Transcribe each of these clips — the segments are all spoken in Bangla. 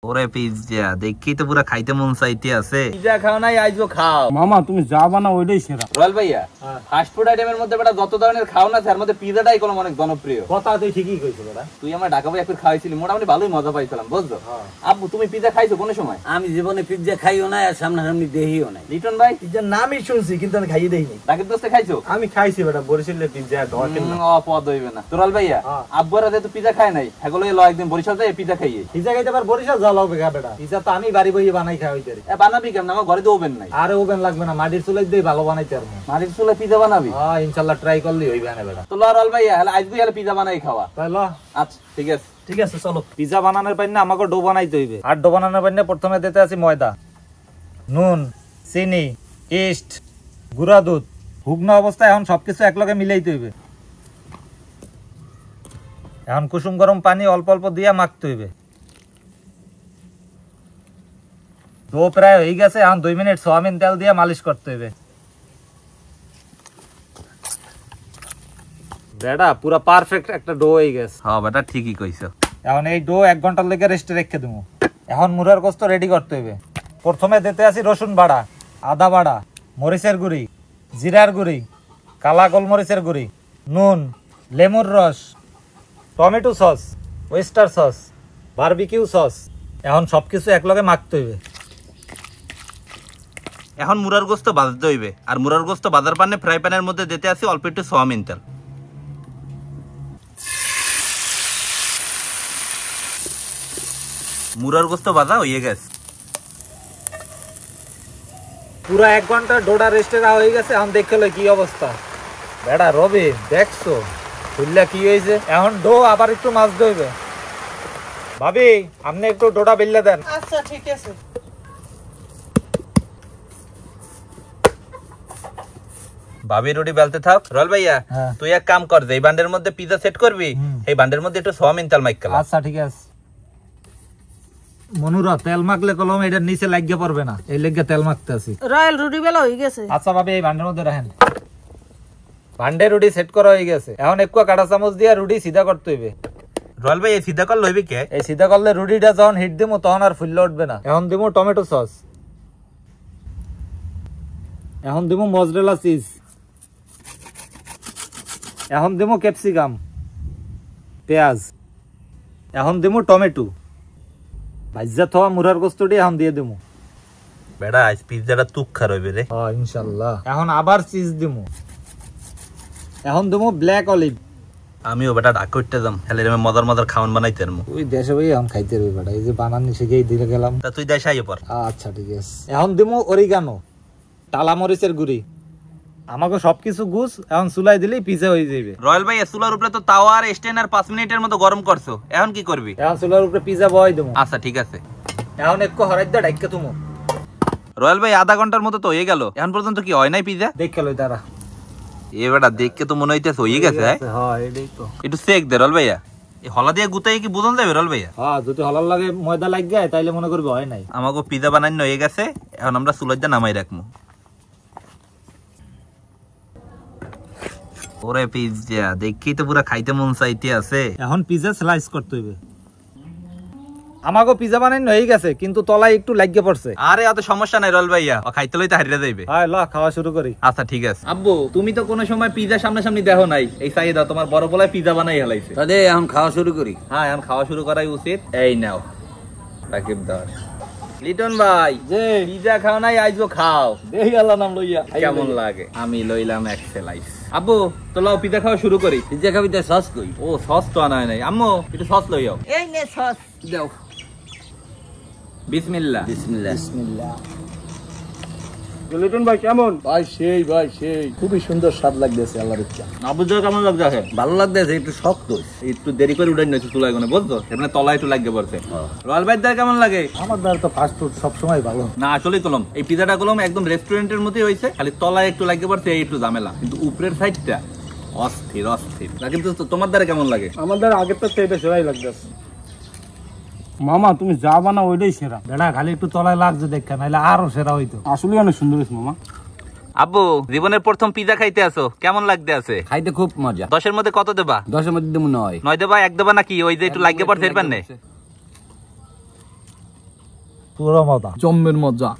ওরে পিজ্জা দেখি তো পুরো খাইতে মন চাইতে আছে। পিজ্জা খাও নাই আইজো খাও। মামা তুমি যা বানাও ওইটাই সেরা। রয়্যাল ভাইয়া ফাস্ট ফুড আইটেমের মধ্যে বেটা যত ধরনের খাও না তার মধ্যে পিজ্জাটাই কোনো অনেক জনপ্রিয়। কথা তুই ঠিকই কইছিস বেটা। তুই আমার ঢাকা ভাই একবার খাওয়াইছিলি, মোটামুটি ভালোই মজা পাইছিলাম বুঝছো। আব্বু তুমি পিজ্জা খাইছো কোন সময়? আমি জীবনে পিজ্জা খাইও না আর সামনাসামনি দেখিও না। লিটন ভাই পিজ্জার নামই শুনছি কিন্তু আমি খাইয়ে দেইনি। রাকিব দোস্তে খাইছো? আমি খাইছি বেটা, বরিশালের পিজ্জা দরকার না। পদ হইবে না। তোরাল ভাইয়া আব্বুরা যেহেতু পিজ্জা খায় নাই, এগুলো এলো একদিন বরিশাল যাই পিজ্জা খাইয়ে। পিজ্জা খাইতে পার বরিশাল যাও লাগবে বেটা। পিজ্জা তো আমি বাড়ি বইয়ে বানাই খাই হইতে। বানাবি কেমন? আমার ঘরে তো ওভেন নাই। আরে ওভেন লাগবে না, মাটির চুলাই দিয়ে ভালো বানাইতে পারবো। মাটির চুলায় পিজ্জা বানাবি? হ্যাঁ ইনশাআল্লাহ ট্রাই করলেই হইবে না বেটা। তো লরাল ভাইয়া হলে আজকে হলে পিজ্জা বানাই খাওয়া। তাহলে আচ্ছা ঠিক আছে। ঠিক আছে চলো। পিজ্জা বানানোর পাইনা আমাকে ডো বানাইতে হইবে। আর ডো বানানোর পাইনা প্রথমে দিতে আছে ময়দা, নুন, চিনি, ইস্ট, গুঁড়া দুধ। শুকনো অবস্থায় এখন সবকিছু একলগে মিলাইতে হইবে। এখন কুসুম গরম পানি অল্প অল্প দিয়া মাখতে হইবে। ডো প্রায় হয়ে গেছে, এখন 2 মিনিট সয়াবিন তেল দিয়ে মালিশ করতে হইবে। বেটা পুরা পারফেক্ট একটা ডো হয়ে গেছে। হ্যাঁ বেটা ঠিকই কইছো। এখন এই ডো 1 ঘন্টার লেগে রেস্টে রেখে দেবো। এখন মুরার গোস্ত রেডি করতে হবে। প্রথমে দিতে আসি রসুন বাড়া, আদা বাড়া, মরিচের গুঁড়ি, জিরার গুঁড়ি, কালা গোলমরিচের গুঁড়ি, নুন, লেমুর রস, tomato sauce, oyster sauce, barbecue sauce. এখন সবকিছু একলগে মাখতে হইবে। এখন মুরার গোস্ত ভাজতে হইবে। আর মুরার গোস্ত বাজার পানে ফ্রাই প্যানের মধ্যে দিতে আসি অল্প একটু সয়াবিন তেল। মুরার গোস্ত ভাজা হয়ে গেছে। পুরা 1 ঘন্টা ডোডা রেস্টে রাখা হয়ে গেছে। এখন দেখলে কি অবস্থা। বেটা রবি দেখছো ফুললা কি হয়েছে। এখন ডো আবার একটু মাছতে হইবে। ভাবি আপনি একটু ডোডা বেললে দেন। আচ্ছা ঠিক আছে। ভাবি রুটি বেলতে থাক। রল ভাইয়া তুই এক কাম কর, যে এই বান্ডের মধ্যে পিজ্জা সেট করবি এই বান্ডের মধ্যে একটু সয়াবিন তেল মাইকা। আচ্ছা ঠিক আছে। মনুরা তেল মাখলে কলম এটার নিচে লাগিয়ে পড়বে না, এই লেগে তেল মাখতে আছি। রয়্যাল রুটি বেলা হয়ে গেছে। আচ্ছা ভাবি এই ভান্ডের মধ্যে রাখেন। ভান্ডে রুটি সেট করা হয়ে গেছে। এখন একটু কাঁটা চামচ দিয়ে রুটি সিধা করতে হইবে। রল ভাই এই সিধা কর লইবি কে? এই সিধা করলে রুটিটা যখন হিট দিমু তখন আর ফুললে উঠবে না। এখন দিমু টমেটো সস, এখন দিমু মজরেলা চিজ, এখন দিমু ক্যাপসিকাম, পেঁয়াজ, এখন দিমু টমেটো। ভাইজা থোয়া মুরার গোস্তটি এখন দিয়ে দিমু। বেটা আজ পিজ্জাটা তুখা রইবে রে। হ্যাঁ ইনশাআল্লাহ। এখন আবার চিজ দিমু। এখন দিমু ব্ল্যাক অলিভ। আমিও বেটা ঢাকা উঠতে যাম, হেলে আমি মজার মজার খাওয়ান বানাইতে পারমু। ওই দেশে ভাই এখন খাইতে রইবে বেটা, এই যে বানানি শিখেই দিয়ে গেলাম। তা তুই দেশ আইয়ে পর। আচ্ছা ঠিক আছে। এখন দিমু অরিগানো, টালা মরিচের গুঁড়ি। আমাকে সবকিছু গুছ এখন চুলাই দিলেই পিজ্জা হয়ে যাবে। রয়্যাল ভাই চুলার উপরে তো তাওয়া আর স্টেনার 5 মিনিটের মতো গরম করছো, এখন কি করবি? এখন চুলার উপরে পিজ্জা বসাই দেবো। আচ্ছা ঠিক আছে। এখন একটু হরাই দা ডাইকা তুমু। রয়্যাল ভাই আধা ঘন্টার মতো তো হয়ে গেল, এখন পর্যন্ত কি হয় নাই পিজ্জা? দেখে লই তারা। এ বেটা দেখকে তো মনে হইতেছে হয়ে গেছে। হ্যাঁ এটাই তো। একটু চেক দে রয়্যাল ভাইয়া, এই হলা দিয়ে গুতাই কি বুঝন যাবে রয়্যাল ভাইয়া? হ্যাঁ যদি হলার লাগে ময়দা লাগ যায় তাইলে মনে করবি হয় নাই। আমাকে পিজ্জা বানানো হয়ে গেছে, এখন আমরা চুলার দিয়ে নামাই রাখবো। ওরে পিজ্জা দেখি তো পুরো খাইতে মন চাইতে আছে। এখন পিজ্জা স্লাইস করতে হইবে। আমাকে পিজ্জা বানানো হয়ে গেছে কিন্তু তলায় একটু লাগিয়ে পড়ছে। আরে অত সমস্যা নাই রয়্যাল ভাইয়া, ও খাইতে লইতে হারিয়ে যাইবে। হ্যাঁ ল খাওয়া শুরু করি। আচ্ছা ঠিক আছে। আব্বু তুমি তো কোনো সময় পিজ্জা সামনাসামনি দেখো নাই, এই চাহিদা তোমার বড় বলায় পিজ্জা বানাই হেলাইছে। তাহলে এখন খাওয়া শুরু করি। হ্যাঁ এখন খাওয়া শুরু করাই উচিত। এই নাও রাকিব দাস। লিটন ভাই যে পিজ্জা খাও নাই আইজো খাও, দেখি আল্লাহ নাম লইয়া কেমন লাগে। আমি লইলাম এক স্লাইস। আব্বু তো লাও পিজ্জা খাওয়া শুরু করি। পিজ্জা খাবি তো সস কই? ও সস তো আনা হয় নাই। আম্মু একটু সস লই যাও। এই নে সস দাও। বিসমিল্লাহ। বিসমিল্লাহ। বিসমিল্লাহ। লিটন ভাই কেমন? ভাই সেই খুবই সুন্দর স্বাদ লাগতেছে আল্লাহর ইচ্ছা। আব্বু যা কেমন লাগছে? ভালো লাগতেছে, একটু শক্ত। একটু দেরি করে উঠাই নিয়েছে চুলায় কোনে বুঝছো, এমনি তলায় একটু লাগবে পড়ছে। রয়্যাল ভাই দা কেমন লাগে? আমার দ্বারা তো ফাস্ট ফুড সবসময় ভালো। না আসলেই কলম এই পিজাটা কলম একদম রেস্টুরেন্টের মতোই হয়েছে, খালি তলায় একটু লাগবে পড়ছে এই একটু ঝামেলা, কিন্তু উপরের সাইডটা অস্থির অস্থির। কিন্তু তোমার দ্বারা কেমন লাগে? আমার দ্বারা আগের তো এটা সেরাই লাগতেছে। মামা তুমি যা বানাও ওইটাই সেরা। বেড়া খালি একটু তলায় লাগছে দেখা, নাহলে আরো সেরা হইতো। আসলে অনেক সুন্দর হয়েছে মামা। আব্বু জীবনের প্রথম পিজা খাইতে আসো, কেমন লাগতে আছে? খাইতে খুব মজা। 10-এর মধ্যে কত দেবা? 10-এর মধ্যে দেবো 9। 9 দেবা? 1 দেবা নাকি ওই যে একটু লাগিয়ে পড়ছে এর পান্নে? পুরো মজা। জম্মের মজা।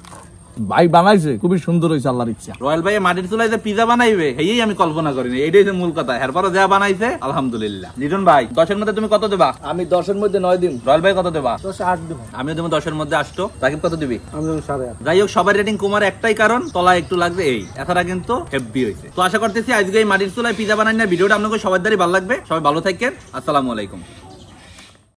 ভাই বানাইছে খুবই সুন্দর হয়েছে, আল্লাহর ইচ্ছা। রয়্যাল ভাই মাটির চুলায় যে পিজা বানাইবে এই আমি কল্পনা করিনি, এটাই হচ্ছে মূল কথা। এরপরও যা বানাইছে আলহামদুলিল্লাহ। লিটন ভাই 10-এর মধ্যে তুমি কত দেবা? আমি 10-এর মধ্যে 9 দিন। রয়্যাল ভাই কত দেবা? 8 দেবো। আমিও দেবো 10-এর মধ্যে 8। রাকিব কত দিবি? আমি 8.5। যাই হোক, সবার রেটিং কমার একটাই কারণ, তলায় একটু লাগবে এই। এছাড়া কিন্তু হেভি হয়েছে। তো আশা করতেছি আজকে এই মাটির চুলায় পিজা বানাই না ভিডিওটা আপনাকে সবার দ্বারাই ভালো লাগবে। সবাই ভালো থাকেন, আসসালামু আলাইকুম।